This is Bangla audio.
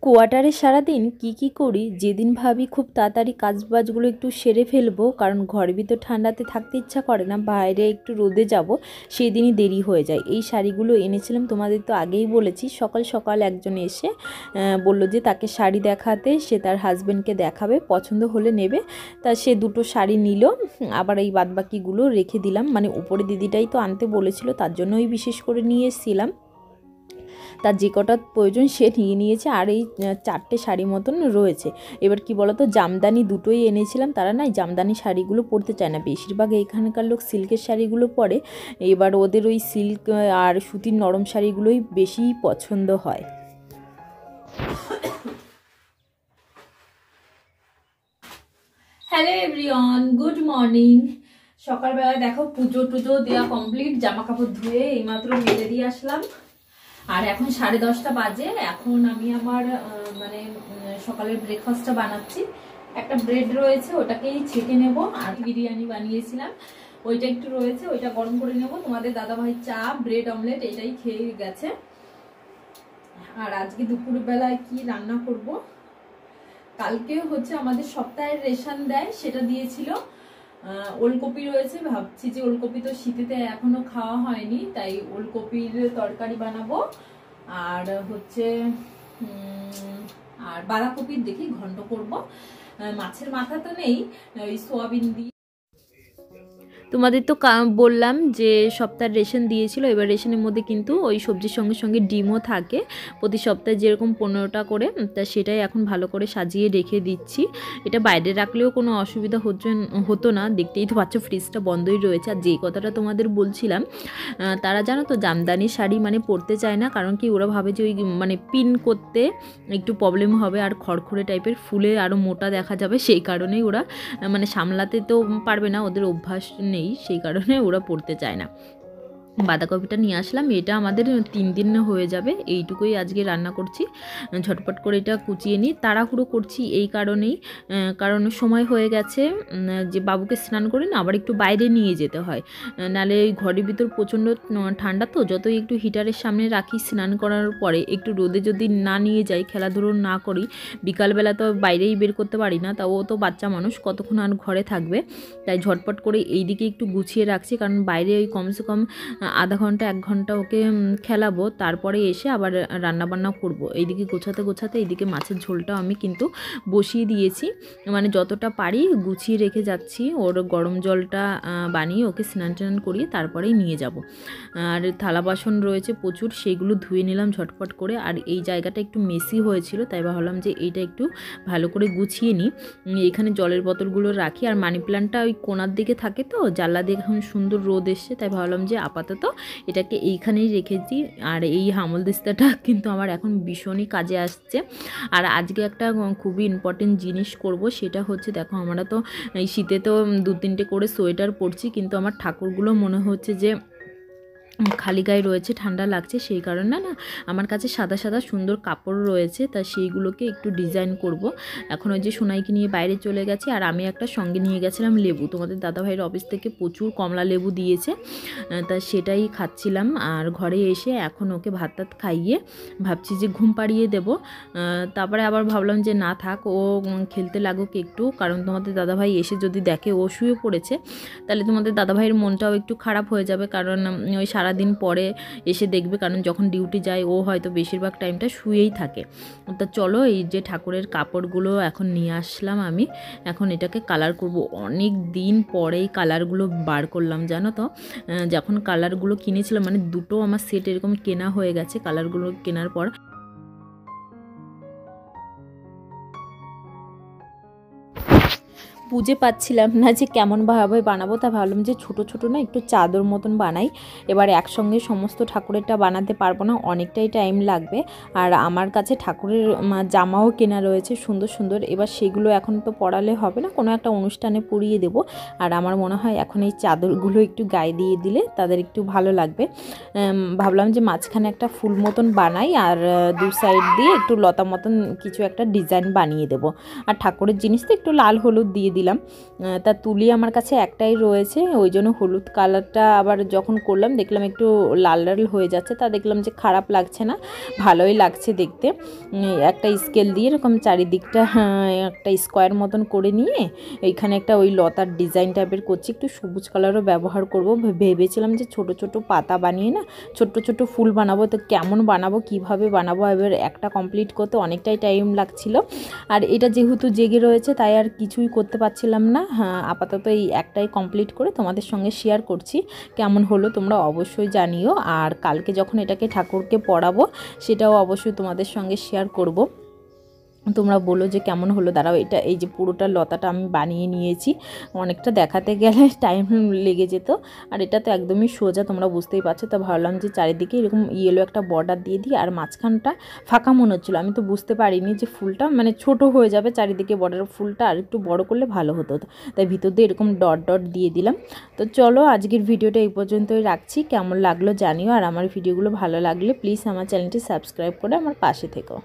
কোয়ার্টারে সারাদিন কি করি, যেদিন ভাবি খুব তাড়াতাড়ি কাজবাজগুলো একটু সেরে ফেলবো, কারণ ঘরের ভিতর ঠান্ডাতে থাকতে ইচ্ছা করে না, বাইরে একটু রোদে যাব, সেই দিনই দেরি হয়ে যায়। এই শাড়িগুলো এনেছিলাম, তোমাদের তো আগেই বলেছি। সকাল সকাল একজন এসে বলল যে তাকে শাড়ি দেখাতে, সে তার হাজব্যান্ডকে দেখাবে, পছন্দ হলে নেবে। তা সে দুটো শাড়ি নিল, আবার এই বাদবাকিগুলো রেখে দিলাম। মানে উপরে দিদিটাই তো আনতে বলেছিল, তার জন্যই বিশেষ করে নিয়ে এসেছিলাম। তার যে কটা প্রয়োজন সে নিয়ে নিয়েছে, আর এই 4টে শাড়ি মতন রয়েছে। এবার কি বলতো, জামদানি দুটোই এনেছিলাম, তারা না জামদানি শাড়িগুলো পরতে চায় না, বেশিরভাগ এখানকার লোক সিল্কের শাড়িগুলো পরে। এবার ওদের ওই সিল্ক আর সুতির নরম শাড়িগুলোই বেশি পছন্দ হয়। Hello everyone, good morning. সকালবেলা দেখো পুজো টুজো দেওয়া কমপ্লিট, জামা কাপড় ধুয়ে এইমাত্র মেলে দিয়ে আসলাম। আর এখন 10:30 বাজে। এখন আমি আমার সকালের ব্রেকফাস্টটা বানাচ্ছি। একটা ব্রেড রয়েছে, ওটাকেই ছেঁকে নেব। আর বিরিয়ানি বানিয়েছিলাম, ওইটা একটু রয়েছে, ওইটা গরম করে নেব। তোমাদের দাদাভাই চা, ব্রেড অমলেট এটাই খেয়ে গেছে। আর আজকে দুপুর বেলায় কি রান্না করব, কালকে হচ্ছে আমাদের সপ্তাহের রেশন দেয়, সেটা দিয়েছিল। ওলকপি রয়েছে, ভাবছি যে ওলকপি তো শীতেতে এখনো খাওয়া হয়নি, তাই ওলকপির তরকারি বানাবো। আর হচ্ছে আর বাঁধাকপির দেখি ঘন্ট করব। মাছের মাথা তো নেই, ওই সোয়াবিন দিয়ে। তোমাদের তো বললাম যে সপ্তাহের রেশন দিয়েছিল। এবার রেশনের মধ্যে কিন্তু ওই সবজির সঙ্গে সঙ্গে ডিমও থাকে, প্রতি সপ্তাহে যেরকম 15টা করে। তা সেটাই এখন ভালো করে সাজিয়ে রেখে দিচ্ছি। এটা বাইরে রাখলেও কোনো অসুবিধা হতো না, দেখতেই তো পাচ্ছ ফ্রিজটা বন্ধই রয়েছে। আর যেই কথাটা তোমাদের বলছিলাম, তারা জানো তো জামদানি শাড়ি মানে পরতে চায় না, কারণ কি ওরা ভাবে যে ওই পিন করতে একটু প্রবলেম হবে, আর খড়খড়ে টাইপের ফুলে আরও মোটা দেখা যাবে, সেই কারণেই ওরা সামলাতে তো পারবে না, ওদের অভ্যাস নেই, সেই কারণে ওরা পড়তে চায় না। বাঁধাকপিটা নিয়ে আসলাম, এটা আমাদের 3 দিন হয়ে যাবে। এইটুকুই আজকে রান্না করছি, ঝটপট করে এটা কুচিয়ে নিই। তাড়াহুড়ো করছি এই কারণেই, কারণ সময় হয়ে গেছে যে বাবুকে স্নান করে না আবার একটু বাইরে নিয়ে যেতে হয়, নাহলে এই ঘরের ভিতর প্রচণ্ড ঠান্ডা, তো যতই একটু হিটারের সামনে রাখি স্নান করার পরে একটু রোদে যদি না নিয়ে যাই, খেলাধুলো না করি, বিকালবেলা তো বাইরেই বের করতে পারি না, তা ও তো বাচ্চা মানুষ কতক্ষণ আর ঘরে থাকবে। তাই ঝটপট করে এই দিকে একটু গুছিয়ে রাখছি, কারণ বাইরে ওই কমসে কম আধা ঘন্টা 1 ঘন্টা ওকে খেলাবো, তারপরে এসে আবার রান্নাবান্না করব। এইদিকে গোছাতে গোছাতে এইদিকে মাছের ঝোলটাও আমি কিন্তু বসিয়ে দিয়েছি, মানে যতটা পারি গুছিয়ে রেখে যাচ্ছি। ওর গরম জলটা বানিয়ে ওকে স্নান টান করিয়ে তারপরেই নিয়ে যাব। আর থালা বাসন রয়েছে প্রচুর, সেইগুলো ধুয়ে নিলাম ঝটপট করে। আর এই জায়গাটা একটু মেসি হয়েছিল, তাই ভাবলাম যে এইটা একটু ভালো করে গুছিয়ে নিই। এখানে জলের বোতলগুলো রাখি, আর মানি প্ল্যান্টটা ওই কোণার দিকে থাকে, তো জানলা দিয়ে এখন সুন্দর রোদ এসছে, তাই ভাবলাম যে আপাতত এটাকে এইখানেই রেখেছি। আর এই হামলদিস্তাটা কিন্তু আমার এখন ভীষণই কাজে আসছে। আর আজকে একটা খুবই ইম্পর্টেন্ট জিনিস করব, সেটা হচ্ছে দেখো আমরা তো এই শীতে তো 2-3টে করে সোয়েটার পরছি, কিন্তু আমার ঠাকুরগুলো মনে হচ্ছে যে খালি গায়ে রয়েছে, ঠান্ডা লাগছে, সেই কারণে না আমার কাছে সাদা সাদা সুন্দর কাপড় রয়েছে, তা সেইগুলোকে একটু ডিজাইন করব। এখন ওই যে সোনাইকে নিয়ে বাইরে চলে গেছে, আর আমি একটা সঙ্গে নিয়ে গেছিলাম লেবু, তোমাদের দাদাভাইয়ের অফিস থেকে প্রচুর কমলা লেবু দিয়েছে, তা সেটাই খাচ্ছিলাম। আর ঘরে এসে এখন ওকে ভাত টাত খাইয়ে ভাবছি যে ঘুম পাড়িয়ে দেবো। তারপরে আবার ভাবলাম যে না থাক, ও খেলতে লাগুক একটু, কারণ তোমাদের দাদাভাই এসে যদি দেখে ও শুয়ে পড়েছে, তাহলে তোমাদের দাদাভাইয়ের মনটাও একটু খারাপ হয়ে যাবে, কারণ ওই সারাদিন পরে এসে দেখবে, কারণ যখন ডিউটি যায় ও হয়তো বেশিরভাগ টাইমটা শুয়েই থাকে। তা চলো, এই যে ঠাকুরের কাপড়গুলো এখন নিয়ে আসলাম আমি, এখন এটাকে কালার করব। অনেক দিন পরেই কালারগুলো বার করলাম, জানো তো। যখন কালারগুলো কিনেছিলাম, মানে দুটো আমার সেট এরকম কেনা হয়ে গেছে, কালারগুলো কেনার পর বুঝে পাচ্ছিলাম না যে কেমনভাবে বানাবো, তা ভাবলাম যে ছোট ছোট না একটু চাদর মতন বানাই। এবার একসঙ্গে সমস্ত ঠাকুরেরটা বানাতে পারবো না, অনেকটাই টাইম লাগবে। আর আমার কাছে ঠাকুরের জামাও কেনা রয়েছে সুন্দর সুন্দর, এবার সেগুলো এখন তো পরালে হবে না, কোনো একটা অনুষ্ঠানে পরিয়ে দেব। আর আমার মনে হয় এখন এই চাদরগুলো একটু গায়ে দিয়ে দিলে তাদের একটু ভালো লাগবে। ভাবলাম যে মাঝখানে একটা ফুল মতন বানাই, আর 2 সাইড দিয়ে একটু লতা মতন কিছু একটা ডিজাইন বানিয়ে দেব। আর ঠাকুরের জিনিস তো একটু লাল হলুদ দিয়ে দিলাম। তা তুলি আমার কাছে একটাই রয়েছে, ওই জন্য হলুদ কালারটা আবার যখন করলাম দেখলাম একটু লাল লাল হয়ে যাচ্ছে, তা দেখলাম যে খারাপ লাগছে না, ভালোই লাগছে দেখতে। একটা স্কেল দিয়ে এরকম চারিদিকটা একটা স্কোয়ার মতন করে নিয়ে এইখানে একটা ওই লতার ডিজাইন টাইপের করছি, একটু সবুজ কালারও ব্যবহার করব। ভেবেছিলাম যে ছোট ছোট পাতা বানিয়ে না ছোট্ট ছোট্ট ফুল বানাবো, তো কেমন বানাবো কিভাবে বানাবো, এবার একটা কমপ্লিট করতে অনেকটাই টাইম লাগছিল। আর এটা যেহেতু জেগে রয়েছে তাই আর কিছুই করতে পারছিলাম না। হ্যাঁ, আপাতত এই একটাই কমপ্লিট করে তোমাদের সঙ্গে শেয়ার করছি। কেমন হলো তোমরা অবশ্যই জানিও, আর কালকে যখন এটাকে ঠাকুরকে পড়াবো সেটাও অবশ্যই তোমাদের সঙ্গে শেয়ার করব। তোমরা বলো যে কেমন হলো। দাঁড়াও, এটা এই যে পুরোটা লতাটা আমি বানিয়ে নিয়েছি, অনেকটা দেখাতে গেলে টাইম লেগে যেত, আর এটা তো একদমই সোজা তোমরা বুঝতেই পারছো। তো ভাবলাম যে চারিদিকে এরকম ইয়েলো একটা বর্ডার দিয়ে দিই, আর মাঝখানটা ফাঁকা মনে হচ্ছিলো, আমি তো বুঝতে পারিনি যে ফুলটা মানে ছোট হয়ে যাবে চারিদিকে বর্ডার, ফুলটা আর একটু বড় করলে ভালো হতো, তাই ভিতর দিয়ে এরকম ডট ডট দিয়ে দিলাম। তো চলো আজকের ভিডিওটা এই পর্যন্তই রাখছি, কেমন লাগলো জানিও, আর আমার ভিডিওগুলো ভালো লাগলে প্লিজ আমার চ্যানেলটি সাবস্ক্রাইব করে আমার পাশে থেকো।